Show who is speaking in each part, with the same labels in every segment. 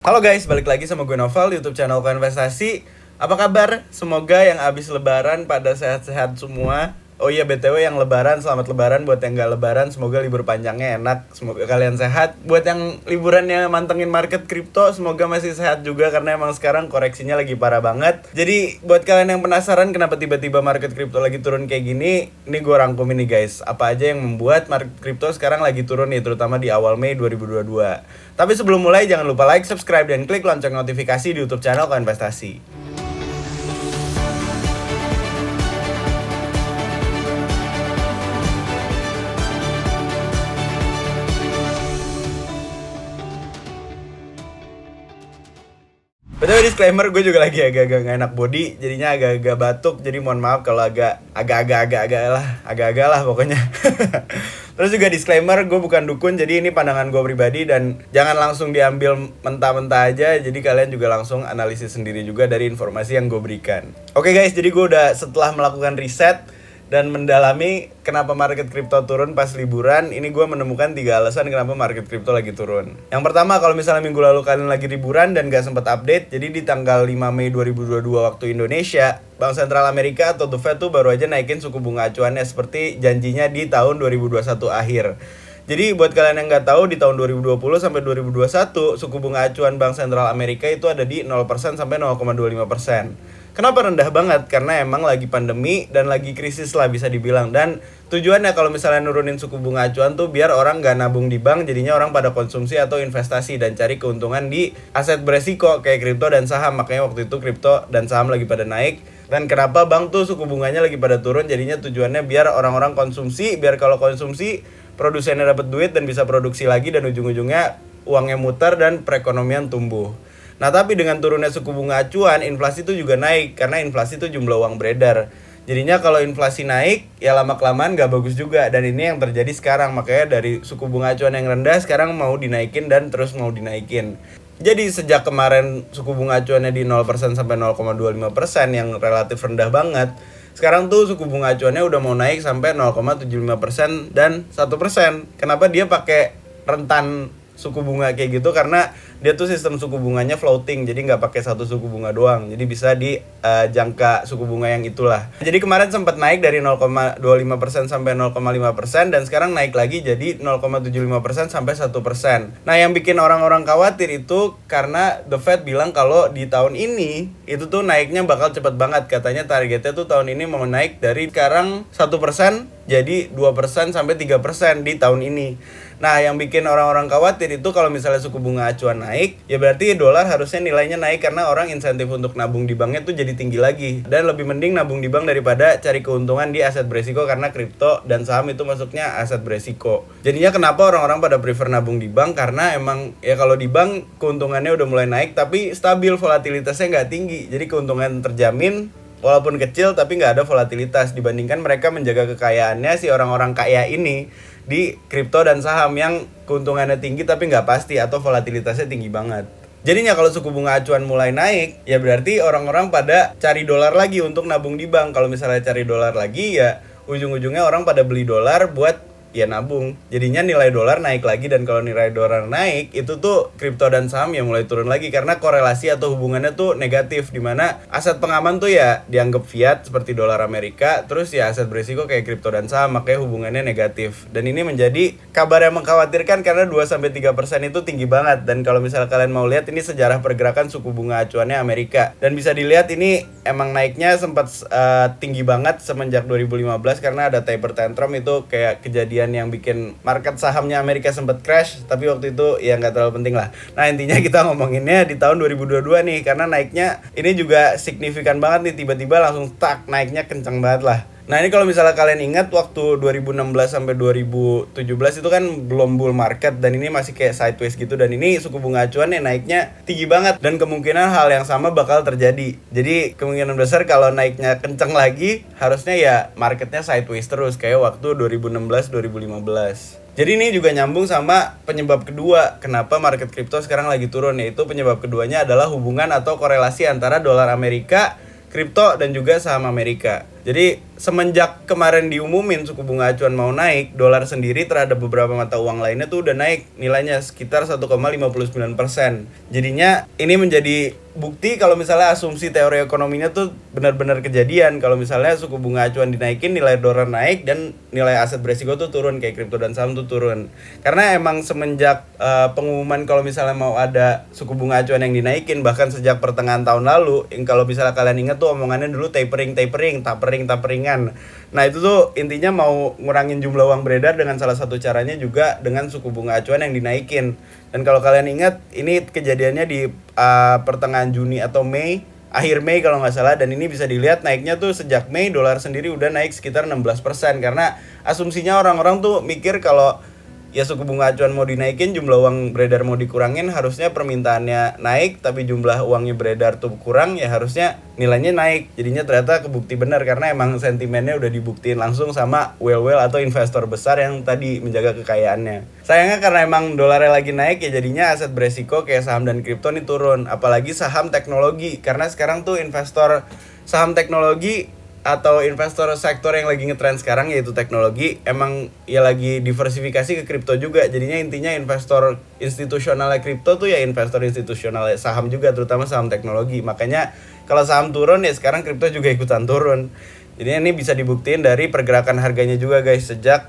Speaker 1: Halo guys, balik lagi sama gue Novel di YouTube channel Investasi. Apa kabar? Semoga yang abis lebaran pada sehat-sehat semua. Oh iya, BTW yang lebaran, selamat lebaran. Buat yang gak lebaran, semoga libur panjangnya enak. Semoga kalian sehat. Buat yang liburannya mantengin market kripto, semoga masih sehat juga. Karena emang sekarang koreksinya lagi parah banget. Jadi buat kalian yang penasaran kenapa tiba-tiba market kripto lagi turun kayak gini, ini gue rangkum ini guys. Apa aja yang membuat market kripto sekarang lagi turun nih, terutama di awal Mei 2022. Tapi sebelum mulai, jangan lupa like, subscribe, dan klik lonceng notifikasi di YouTube channel Investasi. Betul, disclaimer, gue juga lagi agak-agak gak enak body, jadinya agak-agak batuk, jadi mohon maaf kalau agak-agak lah pokoknya. Terus juga disclaimer, gue bukan dukun, jadi ini pandangan gue pribadi dan jangan langsung diambil mentah-mentah aja, jadi kalian juga langsung analisis sendiri juga dari informasi yang gue berikan. Oke guys, jadi gue udah setelah melakukan riset dan mendalami kenapa market kripto turun pas liburan, ini gue menemukan 3 alasan kenapa market kripto lagi turun. Yang pertama, kalau misalnya minggu lalu kalian lagi liburan dan gak sempat update, jadi di tanggal 5 Mei 2022 waktu Indonesia, Bank Sentral Amerika atau The Fed tuh baru aja naikin suku bunga acuannya seperti janjinya di tahun 2021 akhir. Jadi buat kalian yang nggak tahu, di tahun 2020 sampai 2021 suku bunga acuan Bank Sentral Amerika itu ada di 0% sampai 0,25%. Kenapa rendah banget? Karena emang lagi pandemi dan lagi krisis lah bisa dibilang. Dan tujuannya kalau misalnya nurunin suku bunga acuan tuh biar orang nggak nabung di bank, jadinya orang pada konsumsi atau investasi dan cari keuntungan di aset beresiko kayak kripto dan saham. Makanya waktu itu kripto dan saham lagi pada naik. Dan kenapa bank tuh suku bunganya lagi pada turun? Jadinya tujuannya biar orang-orang konsumsi, biar kalau konsumsi produsennya dapat duit dan bisa produksi lagi dan ujung-ujungnya uangnya muter dan perekonomian tumbuh. Nah, tapi dengan turunnya suku bunga acuan, inflasi itu juga naik karena inflasi itu jumlah uang beredar. Jadinya kalau inflasi naik, ya lama-kelamaan gak bagus juga. Dan ini yang terjadi sekarang, makanya dari suku bunga acuan yang rendah sekarang mau dinaikin dan terus mau dinaikin. Jadi sejak kemarin suku bunga acuannya di 0% sampai 0,25% yang relatif rendah banget, sekarang tuh suku bunga acuannya udah mau naik sampai 0,75% dan 1%. Kenapa dia pakai rentan suku bunga kayak gitu? Karena dia tuh sistem suku bunganya floating, jadi nggak pakai satu suku bunga doang, jadi bisa di jangka suku bunga yang itulah. Jadi kemarin sempat naik dari 0,25% sampai 0,5% dan sekarang naik lagi jadi 0,75% sampai 1%. Nah, yang bikin orang-orang khawatir itu karena The Fed bilang kalau di tahun ini itu tuh naiknya bakal cepet banget. Katanya targetnya tuh tahun ini mau naik dari sekarang 1% jadi 2% sampai 3% di tahun ini. Nah, yang bikin orang-orang khawatir itu kalau misalnya suku bunga acuan naik, ya berarti dolar harusnya nilainya naik karena orang insentif untuk nabung di banknya tuh jadi tinggi lagi. Dan lebih mending nabung di bank daripada cari keuntungan di aset beresiko karena kripto dan saham itu masuknya aset beresiko. Jadinya kenapa orang-orang pada prefer nabung di bank? Karena emang ya kalau di bank keuntungannya udah mulai naik tapi stabil, volatilitasnya nggak tinggi. Jadi keuntungan terjamin walaupun kecil tapi nggak ada volatilitas dibandingkan mereka menjaga kekayaannya si orang-orang kaya ini di kripto dan saham yang keuntungannya tinggi tapi nggak pasti atau volatilitasnya tinggi banget. Jadinya kalau suku bunga acuan mulai naik, ya berarti orang-orang pada cari dolar lagi untuk nabung di bank. Kalau misalnya cari dolar lagi, ya ujung-ujungnya orang pada beli dolar buat ya nabung. Jadinya nilai dolar naik lagi, dan kalau nilai dolar naik itu tuh kripto dan saham ya mulai turun lagi karena korelasi atau hubungannya tuh negatif, dimana aset pengaman tuh ya dianggap fiat seperti dolar Amerika, terus ya aset berisiko kayak kripto dan saham, makanya hubungannya negatif. Dan ini menjadi kabar yang mengkhawatirkan karena 2-3% itu tinggi banget. Dan kalau misalnya kalian mau lihat, ini sejarah pergerakan suku bunga acuannya Amerika, dan bisa dilihat ini emang naiknya sempat tinggi banget semenjak 2015 karena ada taper tantrum. Itu kayak kejadian yang bikin market sahamnya Amerika sempat crash, tapi waktu itu ya nggak terlalu penting lah. Nah, intinya kita ngomonginnya di tahun 2022 nih, karena naiknya ini juga signifikan banget nih, tiba-tiba langsung tak naiknya kencang banget lah. Nah, ini kalau misalnya kalian ingat waktu 2016 sampai 2017 itu kan belum bull market, dan ini masih kayak sideways gitu, dan ini suku bunga acuan ya naiknya tinggi banget, dan kemungkinan hal yang sama bakal terjadi. Jadi kemungkinan besar kalau naiknya kencang lagi, harusnya ya marketnya sideways terus kayak waktu 2016-2015. Jadi ini juga nyambung sama penyebab kedua kenapa market kripto sekarang lagi turun, yaitu penyebab keduanya adalah hubungan atau korelasi antara dolar Amerika, kripto, dan juga saham Amerika. Jadi semenjak kemarin diumumin suku bunga acuan mau naik, dolar sendiri terhadap beberapa mata uang lainnya tuh udah naik nilainya sekitar 1,59%. Jadinya ini menjadi bukti kalau misalnya asumsi teori ekonominya tuh benar-benar kejadian. Kalau misalnya suku bunga acuan dinaikin, nilai dolar naik dan nilai aset beresiko tuh turun, kayak kripto dan saham tuh turun. Karena emang semenjak pengumuman kalau misalnya mau ada suku bunga acuan yang dinaikin, bahkan sejak pertengahan tahun lalu, kalau misalnya kalian ingat tuh omongannya dulu taperingan. Nah itu tuh intinya mau ngurangin jumlah uang beredar dengan salah satu caranya juga dengan suku bunga acuan yang dinaikin. Dan kalau kalian ingat, ini kejadiannya di pertengahan Juni atau Mei, akhir Mei kalau nggak salah, dan ini bisa dilihat naiknya tuh sejak Mei dolar sendiri udah naik sekitar 16%, karena asumsinya orang-orang tuh mikir kalau ya suku bunga acuan mau dinaikin, jumlah uang beredar mau dikurangin, harusnya permintaannya naik, tapi jumlah uangnya beredar tuh kurang, ya harusnya nilainya naik. Jadinya ternyata kebukti benar karena emang sentimennya udah dibuktiin langsung sama whale-whale atau investor besar yang tadi menjaga kekayaannya. Sayangnya karena emang dolarnya lagi naik, ya jadinya aset beresiko kayak saham dan kripto nih turun, apalagi saham teknologi, karena sekarang tuh investor saham teknologi atau investor sektor yang lagi ngetrend sekarang yaitu teknologi emang ya lagi diversifikasi ke kripto juga. Jadinya intinya investor institusionalnya kripto tuh ya investor institusional saham juga, terutama saham teknologi. Makanya kalau saham turun ya sekarang kripto juga ikutan turun. Jadi ini bisa dibuktiin dari pergerakan harganya juga guys sejak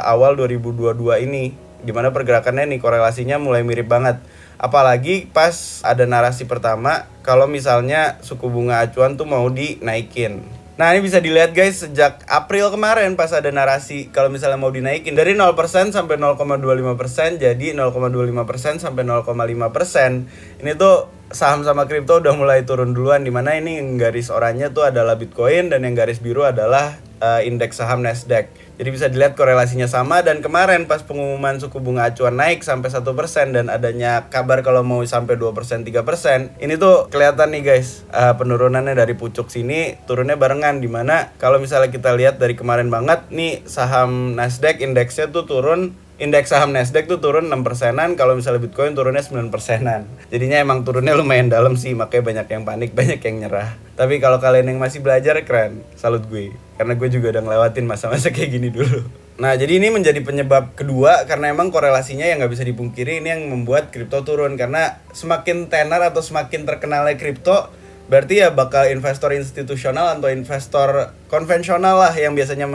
Speaker 1: awal 2022 ini, dimana pergerakannya nih korelasinya mulai mirip banget. Apalagi pas ada narasi pertama kalau misalnya suku bunga acuan tuh mau dinaikin. Nah ini bisa dilihat guys, sejak April kemarin pas ada narasi kalau misalnya mau dinaikin dari 0% sampai 0,25%, jadi 0,25% sampai 0,5%. Ini tuh saham sama kripto udah mulai turun duluan, dimana ini yang garis oranye tuh adalah Bitcoin dan yang garis biru adalah indeks saham Nasdaq. Jadi bisa dilihat korelasinya sama, dan kemarin pas pengumuman suku bunga acuan naik sampai 1% dan adanya kabar kalau mau sampai 2%, 3%, ini tuh kelihatan nih guys, penurunannya dari pucuk sini turunnya barengan, dimana kalau misalnya kita lihat dari kemarin banget nih saham Nasdaq indeksnya tuh turun. Indeks saham Nasdaq tuh turun 6%-an, kalau misalnya Bitcoin turunnya 9%-an. Jadinya emang turunnya lumayan dalam sih, makanya banyak yang panik, banyak yang nyerah. Tapi kalau kalian yang masih belajar, keren, salut gue. Karena gue juga udah ngelewatin masa-masa kayak gini dulu. Nah jadi ini menjadi penyebab kedua, karena emang korelasinya yang gak bisa dipungkiri ini yang membuat kripto turun. Karena semakin tenar atau semakin terkenalnya kripto, berarti ya bakal investor institusional atau investor konvensional lah yang biasanya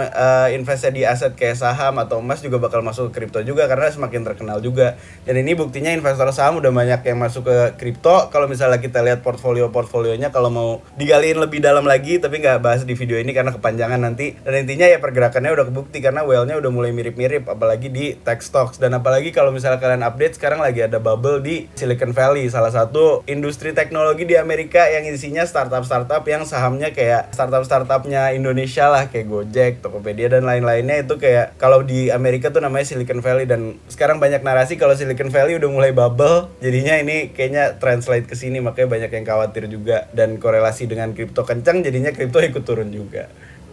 Speaker 1: investnya di aset kayak saham atau emas juga bakal masuk ke kripto juga karena semakin terkenal juga. Dan ini buktinya investor saham udah banyak yang masuk ke kripto. Kalau misalnya kita lihat portfolionya, kalau mau digaliin lebih dalam lagi, tapi nggak bahas di video ini karena kepanjangan nanti. Dan intinya ya pergerakannya udah kebukti karena whale-nya udah mulai mirip-mirip, apalagi di tech stocks. Dan apalagi kalau misalnya kalian update, sekarang lagi ada bubble di Silicon Valley, salah satu industri teknologi di Amerika yang isinya startup yang sahamnya kayak startupnya Indonesia lah, kayak Gojek, Tokopedia dan lain-lainnya. Itu kayak kalau di Amerika tuh namanya Silicon Valley, dan sekarang banyak narasi kalau Silicon Valley udah mulai bubble. Jadinya ini kayaknya translate ke sini, makanya banyak yang khawatir juga, dan korelasi dengan kripto kencang jadinya kripto ikut turun juga.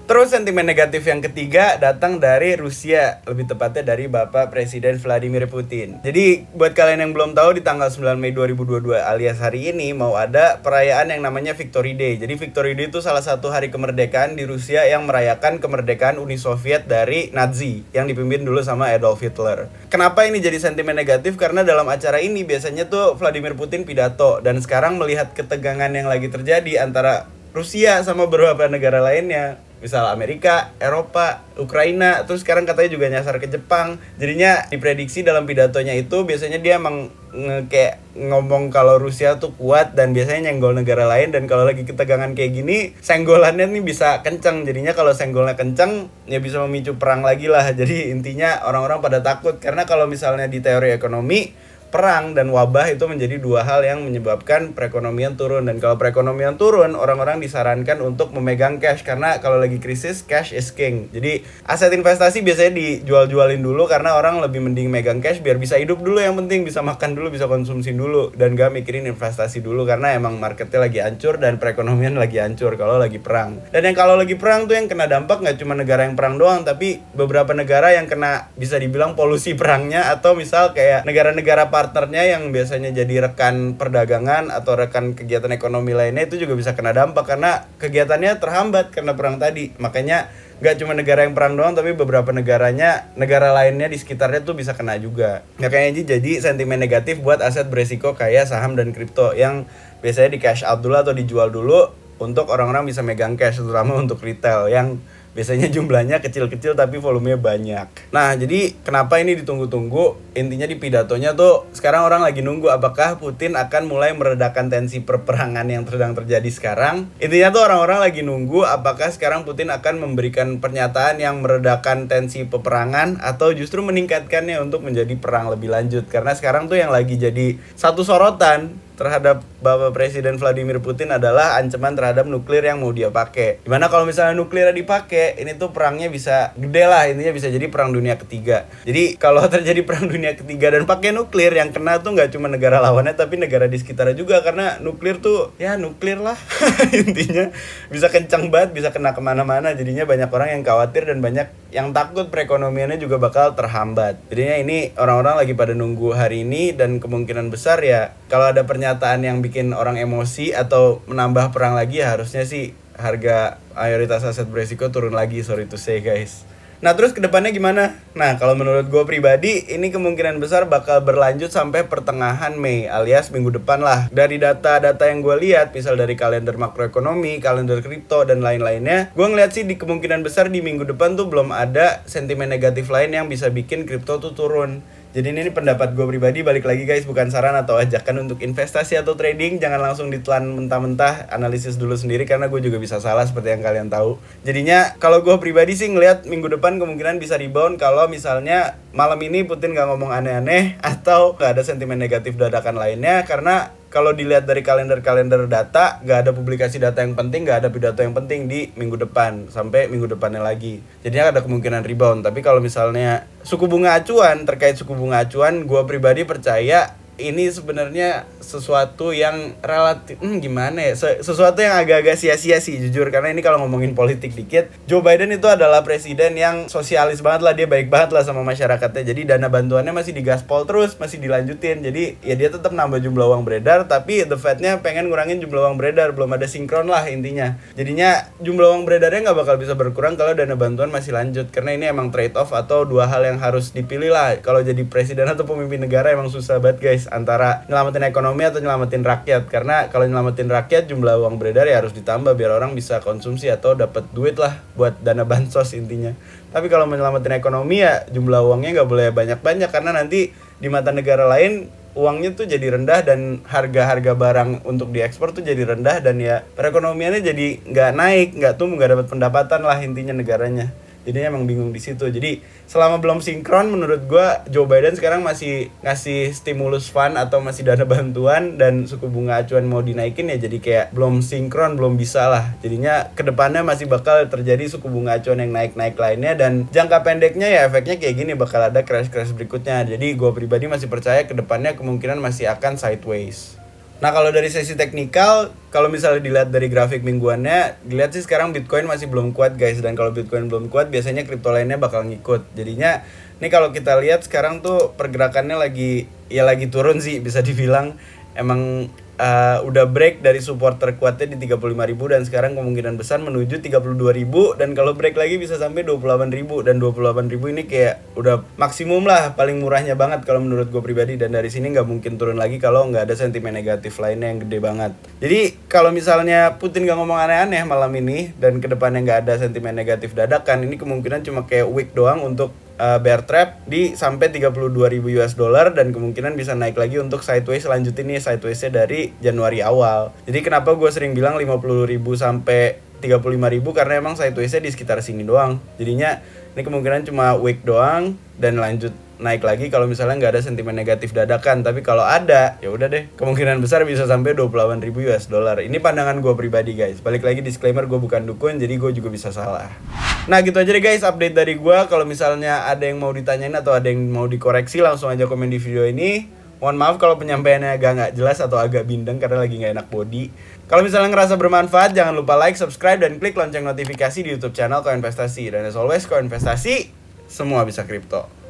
Speaker 1: Terus sentimen negatif yang ketiga datang dari Rusia, lebih tepatnya dari Bapak Presiden Vladimir Putin. Jadi buat kalian yang belum tahu, di tanggal 9 Mei 2022 alias hari ini mau ada perayaan yang namanya Victory Day. Jadi Victory Day itu salah satu hari kemerdekaan di Rusia yang merayakan kemerdekaan Uni Soviet dari Nazi yang dipimpin dulu sama Adolf Hitler. Kenapa ini jadi sentimen negatif? Karena dalam acara ini biasanya tuh Vladimir Putin pidato, dan sekarang melihat ketegangan yang lagi terjadi antara Rusia sama beberapa negara lainnya, misal Amerika, Eropa, Ukraina, terus sekarang katanya juga nyasar ke Jepang. Jadinya diprediksi dalam pidatonya itu biasanya dia emang kayak ngomong kalau Rusia tuh kuat dan biasanya nyenggol negara lain, dan kalau lagi ketegangan kayak gini senggolannya nih bisa kenceng. Jadinya kalau senggolnya kenceng ya bisa memicu perang lagi lah. Jadi intinya orang-orang pada takut, karena kalau misalnya di teori ekonomi, perang dan wabah itu menjadi dua hal yang menyebabkan perekonomian turun. Dan kalau perekonomian turun, orang-orang disarankan untuk memegang cash, karena kalau lagi krisis, cash is king. Jadi aset investasi biasanya dijual-jualin dulu, karena orang lebih mending megang cash biar bisa hidup dulu, yang penting bisa makan dulu, bisa konsumsi dulu, dan gak mikirin investasi dulu, karena emang marketnya lagi hancur dan perekonomian lagi hancur kalau lagi perang. Dan yang kalau lagi perang tuh yang kena dampak gak cuma negara yang perang doang, tapi beberapa negara yang kena bisa dibilang polusi perangnya, atau misal kayak negara-negara partnernya yang biasanya jadi rekan perdagangan atau rekan kegiatan ekonomi lainnya itu juga bisa kena dampak karena kegiatannya terhambat karena perang tadi. Makanya gak cuma negara yang perang doang, tapi beberapa negara lainnya di sekitarnya tuh bisa kena juga. Makanya jadi sentimen negatif buat aset beresiko kayak saham dan kripto yang biasanya di cash out dulu atau dijual dulu untuk orang-orang bisa megang cash, terutama untuk retail yang biasanya jumlahnya kecil-kecil tapi volumenya banyak. Nah, jadi kenapa ini ditunggu-tunggu? Intinya di pidatonya tuh sekarang orang lagi nunggu apakah Putin akan mulai meredakan tensi perperangan yang sedang terjadi sekarang. Intinya tuh orang-orang lagi nunggu apakah sekarang Putin akan memberikan pernyataan yang meredakan tensi peperangan atau justru meningkatkannya untuk menjadi perang lebih lanjut. Karena sekarang tuh yang lagi jadi satu sorotan terhadap Bapak Presiden Vladimir Putin adalah ancaman terhadap nuklir yang mau dia pakai. Dimana kalau misalnya nuklirnya dipakai, ini tuh perangnya bisa gede lah, intinya bisa jadi perang dunia ketiga. Jadi kalau terjadi perang dunia ketiga dan pakai nuklir, yang kena tuh nggak cuma negara lawannya tapi negara di sekitarnya juga, karena nuklir tuh ya nuklir lah intinya bisa kencang banget, bisa kena kemana-mana. Jadinya banyak orang yang khawatir dan banyak yang takut perekonomiannya juga bakal terhambat. Jadinya ini orang-orang lagi pada nunggu hari ini dan kemungkinan besar ya kalau ada pernyataan yang bikin orang emosi atau menambah perang lagi ya harusnya sih harga mayoritas aset beresiko turun lagi, sorry to say guys. Nah terus kedepannya gimana? Nah kalau menurut gue pribadi ini kemungkinan besar bakal berlanjut sampai pertengahan Mei alias minggu depan lah. Dari data-data yang gue lihat, misal dari kalender makroekonomi, kalender kripto dan lain-lainnya, gue ngeliat sih di kemungkinan besar di minggu depan tuh belum ada sentimen negatif lain yang bisa bikin kripto tuh turun. Jadi ini pendapat gue pribadi, balik lagi guys, bukan saran atau ajakan untuk investasi atau trading. Jangan langsung ditelan mentah-mentah, analisis dulu sendiri karena gue juga bisa salah seperti yang kalian tahu. Jadinya kalau gue pribadi sih ngelihat minggu depan kemungkinan bisa rebound kalau misalnya malam ini Putin gak ngomong aneh-aneh atau gak ada sentimen negatif dadakan lainnya. Karena kalau dilihat dari kalender-kalender data, gak ada publikasi data yang penting, gak ada pidato yang penting di minggu depan sampai minggu depannya lagi. Jadinya ada kemungkinan rebound. Tapi kalau misalnya suku bunga acuan, terkait suku bunga acuan, gue pribadi percaya ini sebenarnya sesuatu yang relatif gimana ya, sesuatu yang agak-agak sia-sia sih jujur, karena ini kalau ngomongin politik dikit, Joe Biden itu adalah presiden yang sosialis banget lah, dia baik banget lah sama masyarakatnya. Jadi dana bantuannya masih digaspol terus, masih dilanjutin. Jadi ya dia tetap nambah jumlah uang beredar, tapi the Fed-nya pengen ngurangin jumlah uang beredar, belum ada sinkron lah intinya. Jadinya jumlah uang beredarnya nggak bakal bisa berkurang kalau dana bantuan masih lanjut, karena ini emang trade off atau dua hal yang harus dipilih lah. Kalau jadi presiden atau pemimpin negara emang susah banget guys, antara nyelamatin ekonomi atau nyelamatin rakyat. Karena kalau nyelamatin rakyat jumlah uang beredar ya harus ditambah biar orang bisa konsumsi atau dapat duit lah buat dana bansos intinya. Tapi kalau menyelamatin ekonomi ya jumlah uangnya nggak boleh banyak-banyak, karena nanti di mata negara lain uangnya tuh jadi rendah dan harga-harga barang untuk diekspor tuh jadi rendah dan ya perekonomiannya jadi nggak naik, nggak tumbuh, nggak dapat pendapatan lah intinya negaranya. Jadinya emang bingung di situ. Jadi selama belum sinkron, menurut gue Joe Biden sekarang masih ngasih stimulus fund atau masih dana bantuan dan suku bunga acuan mau dinaikin ya, jadi kayak belum sinkron, belum bisa lah. Jadinya kedepannya masih bakal terjadi suku bunga acuan yang naik-naik lainnya, dan jangka pendeknya ya efeknya kayak gini, bakal ada crash-crash berikutnya. Jadi gue pribadi masih percaya kedepannya kemungkinan masih akan sideways. Nah kalau dari sesi teknikal, kalau misalnya dilihat dari grafik mingguannya, dilihat sih sekarang Bitcoin masih belum kuat guys. Dan kalau Bitcoin belum kuat, biasanya kripto lainnya bakal ngikut. Jadinya, ini kalau kita lihat sekarang tuh pergerakannya lagi turun sih bisa dibilang. Emang udah break dari support terkuatnya di 35.000 dan sekarang kemungkinan besar menuju 32.000, dan kalau break lagi bisa sampai 28.000, dan 28.000 ini kayak udah maksimum lah, paling murahnya banget kalau menurut gue pribadi, dan dari sini nggak mungkin turun lagi kalau nggak ada sentimen negatif lainnya yang gede banget. Jadi kalau misalnya Putin nggak ngomong aneh-aneh malam ini dan kedepannya nggak ada sentimen negatif dadakan, ini kemungkinan cuma kayak week doang untuk bear trap di sampai 32.000 US dollar, dan kemungkinan bisa naik lagi untuk sideways lanjutin nih sidewaysnya dari Januari awal. Jadi kenapa gue sering bilang 50.000 sampai 35.000, karena emang sidewaysnya di sekitar sini doang. Jadinya ini kemungkinan cuma week doang dan lanjut naik lagi kalau misalnya nggak ada sentimen negatif dadakan. Tapi kalau ada, ya udah deh, kemungkinan besar bisa sampai 28.000 US dollar. Ini pandangan gue pribadi guys. Balik lagi disclaimer, gue bukan dukun, jadi gue juga bisa salah. Nah gitu aja deh guys update dari gue. Kalau misalnya ada yang mau ditanyain atau ada yang mau dikoreksi, langsung aja komen di video ini. Mohon maaf kalau penyampaiannya agak nggak jelas atau agak bindeng karena lagi nggak enak body. Kalau misalnya ngerasa bermanfaat, jangan lupa like, subscribe, dan klik lonceng notifikasi di YouTube channel Koinvestasi. Dan as always, Koinvestasi, semua bisa kripto.